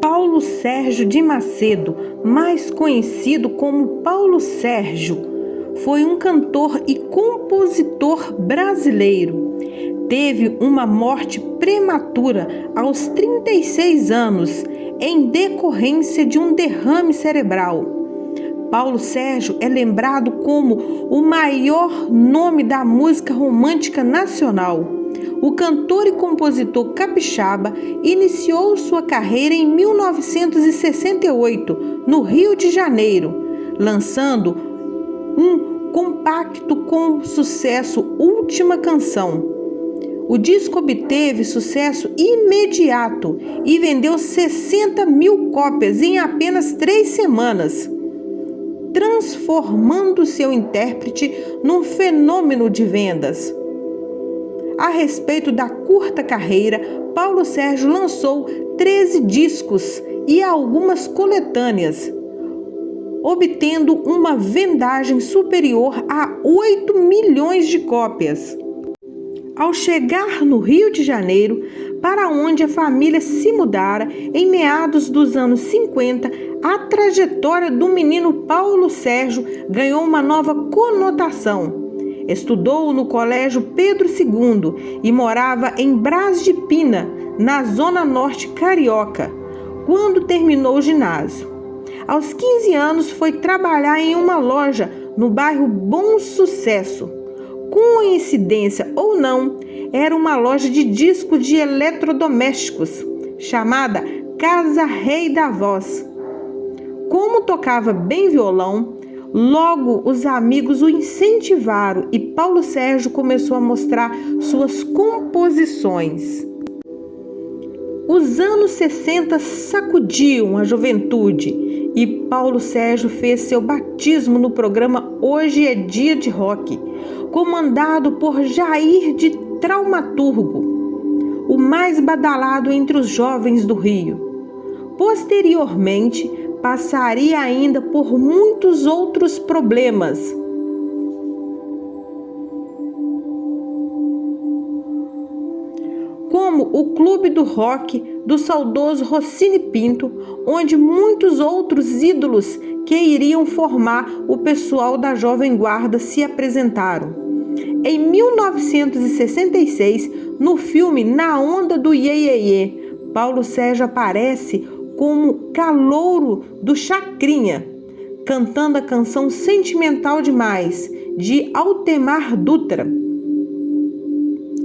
Paulo Sérgio de Macedo, mais conhecido como Paulo Sérgio, foi um cantor e compositor brasileiro. Teve uma morte prematura aos 36 anos, em decorrência de um derrame cerebral. Paulo Sérgio é lembrado como o maior nome da música romântica nacional. O cantor e compositor capixaba iniciou sua carreira em 1968, no Rio de Janeiro, lançando um compacto com sucesso Última Canção. O disco obteve sucesso imediato e vendeu 60 mil cópias em apenas 3 semanas, transformando seu intérprete num fenômeno de vendas. A respeito da curta carreira, Paulo Sérgio lançou 13 discos e algumas coletâneas, obtendo uma vendagem superior a 8 milhões de cópias. Ao chegar no Rio de Janeiro, para onde a família se mudara em meados dos anos 50, a trajetória do menino Paulo Sérgio ganhou uma nova conotação. Estudou no Colégio Pedro II e morava em Brás de Pina, na Zona Norte carioca, quando terminou o ginásio. Aos 15 anos foi trabalhar em uma loja no bairro Bom Sucesso. Coincidência ou não, era uma loja de disco de eletrodomésticos, chamada Casa Rei da Voz. Como tocava bem violão, logo os amigos o incentivaram e Paulo Sérgio começou a mostrar suas composições. Os anos 60 sacudiam a juventude e Paulo Sérgio fez seu batismo no programa Hoje é Dia de Rock, comandado por Jair de Traumaturgo, o mais badalado entre os jovens do Rio. Posteriormente, passaria ainda por muitos outros problemas, como o Clube do Rock do saudoso Rossini Pinto, onde muitos outros ídolos que iriam formar o pessoal da Jovem Guarda se apresentaram. Em 1966, no filme Na Onda do Iê Iê Iê, Paulo Sérgio aparece como calouro do Chacrinha, cantando a canção Sentimental Demais, de Altemar Dutra.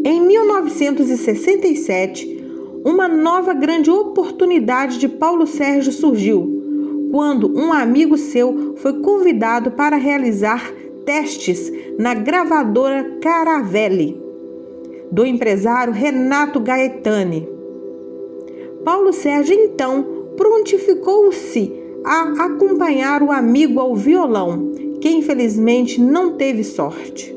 Em 1967, uma nova grande oportunidade de Paulo Sérgio surgiu, quando um amigo seu foi convidado para realizar testes na gravadora Caravelli, do empresário Renato Gaetani. Paulo Sérgio, então, prontificou-se a acompanhar o amigo ao violão, que infelizmente não teve sorte.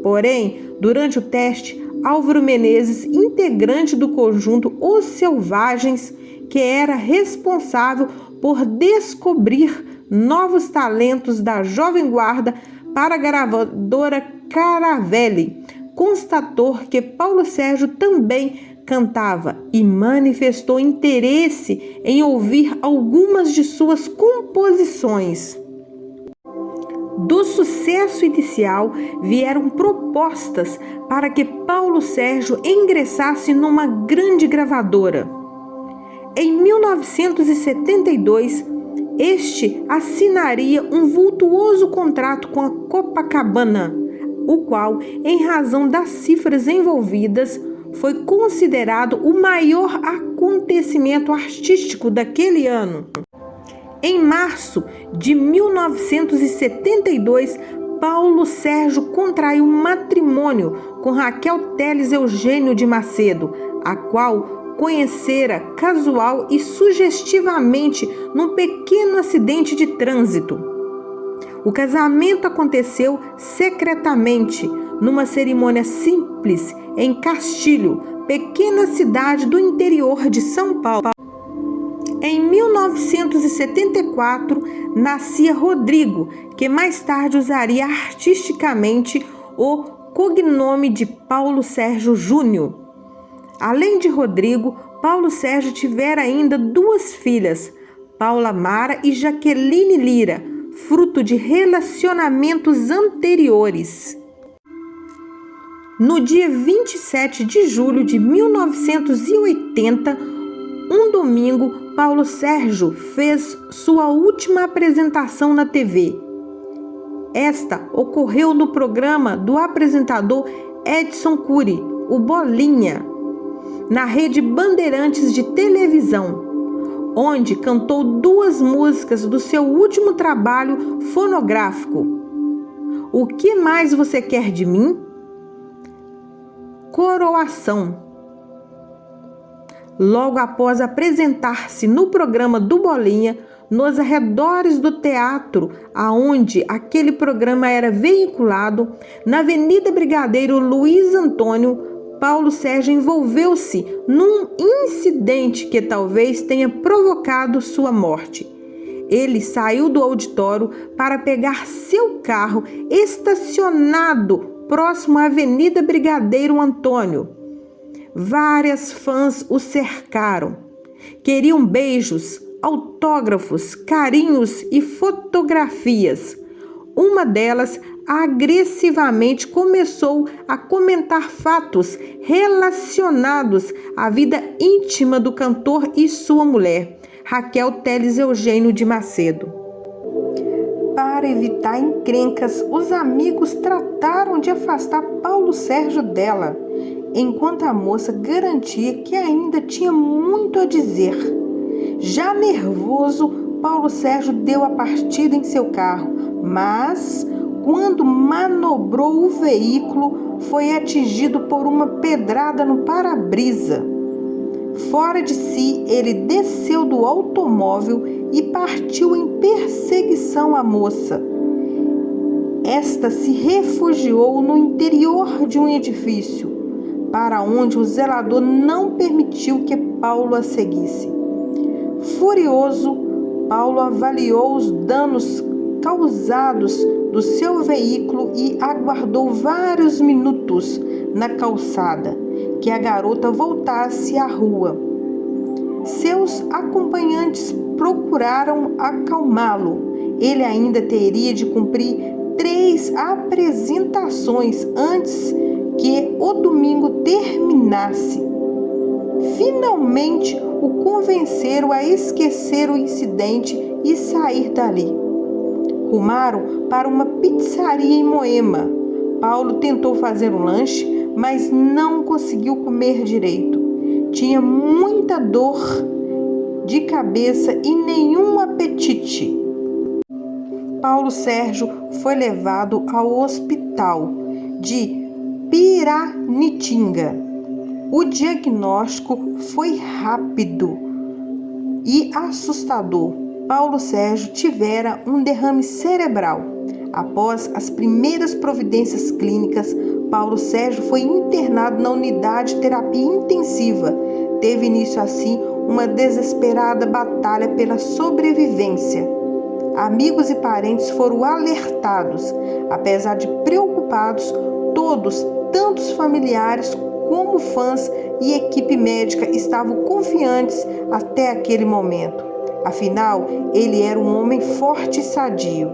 Porém, durante o teste, Álvaro Menezes, integrante do conjunto Os Selvagens, que era responsável por descobrir novos talentos da Jovem Guarda para a gravadora Caravelli, constatou que Paulo Sérgio também cantava e manifestou interesse em ouvir algumas de suas composições. Do sucesso inicial vieram propostas para que Paulo Sérgio ingressasse numa grande gravadora. Em 1972, este assinaria um vultuoso contrato com a Copacabana, o qual, em razão das cifras envolvidas, foi considerado o maior acontecimento artístico daquele ano. Em março de 1972, Paulo Sérgio contraiu matrimônio com Raquel Teles Eugênio de Macedo, a qual conhecera casual e sugestivamente num pequeno acidente de trânsito. O casamento aconteceu secretamente, numa cerimônia simples em Castilho, pequena cidade do interior de São Paulo. Em 1974, nascia Rodrigo, que mais tarde usaria artisticamente o cognome de Paulo Sérgio Júnior. Além de Rodrigo, Paulo Sérgio tivera ainda 2 filhas, Paula Mara e Jaqueline Lira, fruto de relacionamentos anteriores. No dia 27 de julho de 1980, um domingo, Paulo Sérgio fez sua última apresentação na TV. Esta ocorreu no programa do apresentador Edson Cury, o Bolinha, na Rede Bandeirantes de televisão, onde cantou 2 músicas do seu último trabalho fonográfico. O que mais você quer de mim? Coroação. Logo após apresentar-se no programa do Bolinha, nos arredores do teatro aonde aquele programa era veiculado, na Avenida Brigadeiro Luiz Antônio, Paulo Sérgio envolveu-se num incidente que talvez tenha provocado sua morte. Ele saiu do auditório para pegar seu carro estacionado próximo à Avenida Brigadeiro Antônio. Várias fãs o cercaram. Queriam beijos, autógrafos, carinhos e fotografias. Uma delas agressivamente começou a comentar fatos relacionados à vida íntima do cantor e sua mulher, Raquel Teles Eugênio de Macedo. Para evitar encrencas, os amigos trataram de afastar Paulo Sérgio dela, enquanto a moça garantia que ainda tinha muito a dizer. Já nervoso, Paulo Sérgio deu a partida em seu carro, mas quando manobrou o veículo, foi atingido por uma pedrada no para-brisa. Fora de si, ele desceu do automóvel e partiu em perseguição à moça. Esta se refugiou no interior de um edifício, para onde o zelador não permitiu que Paulo a seguisse. Furioso, Paulo avaliou os danos causados do seu veículo e aguardou vários minutos na calçada que a garota voltasse à rua. Seus acompanhantes procuraram acalmá-lo. Ele ainda teria de cumprir 3 apresentações antes que o domingo terminasse. Finalmente o convenceram a esquecer o incidente e sair dali. Rumaram para uma pizzaria em Moema. Paulo tentou fazer um lanche, mas não conseguiu comer direito. Tinha muita dor de cabeça e nenhum apetite. Paulo Sérgio foi levado ao hospital de Piranitinga. O diagnóstico foi rápido e assustador. Paulo Sérgio tivera um derrame cerebral. Após as primeiras providências clínicas, Paulo Sérgio foi internado na unidade de terapia intensiva. Teve início assim uma desesperada batalha pela sobrevivência. Amigos e parentes foram alertados. Apesar de preocupados, todos, tanto os familiares como fãs e equipe médica, estavam confiantes até aquele momento. Afinal, ele era um homem forte e sadio.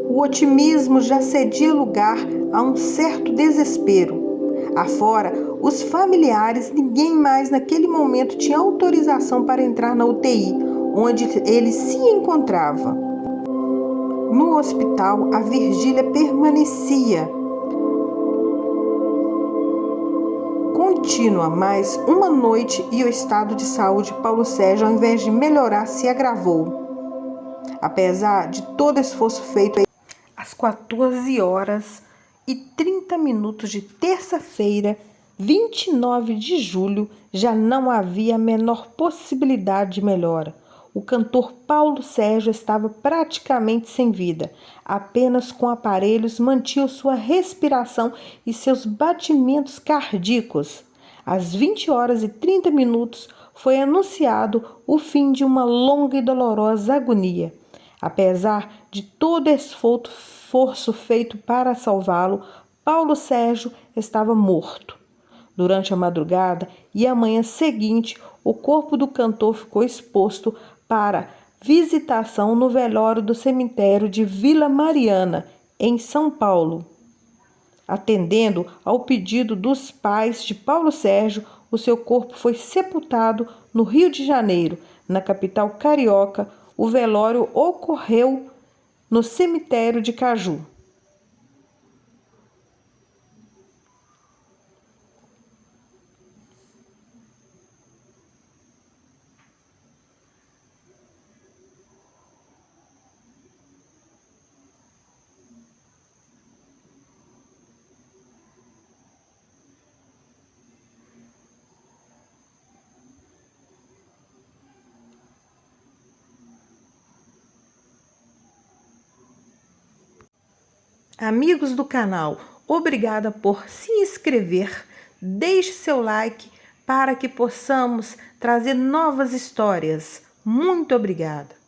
O otimismo já cedia lugar a um certo desespero. Afora, os familiares, ninguém mais naquele momento tinha autorização para entrar na UTI, onde ele se encontrava. No hospital, a Virgília permanecia contínua, mas uma noite e o estado de saúde de Paulo Sérgio, ao invés de melhorar, se agravou. Apesar de todo esforço feito, às 14h30 de terça-feira, 29 de julho, já não havia a menor possibilidade de melhora. O cantor Paulo Sérgio estava praticamente sem vida. Apenas com aparelhos mantinha sua respiração e seus batimentos cardíacos. Às 20h30 foi anunciado o fim de uma longa e dolorosa agonia. Apesar de todo esforço feito para salvá-lo, Paulo Sérgio estava morto. Durante a madrugada e a manhã seguinte, o corpo do cantor ficou exposto para visitação no velório do cemitério de Vila Mariana, em São Paulo. Atendendo ao pedido dos pais de Paulo Sérgio, o seu corpo foi sepultado no Rio de Janeiro, na capital carioca. O velório ocorreu no cemitério de Caju. Amigos do canal, obrigada por se inscrever, deixe seu like para que possamos trazer novas histórias. Muito obrigada!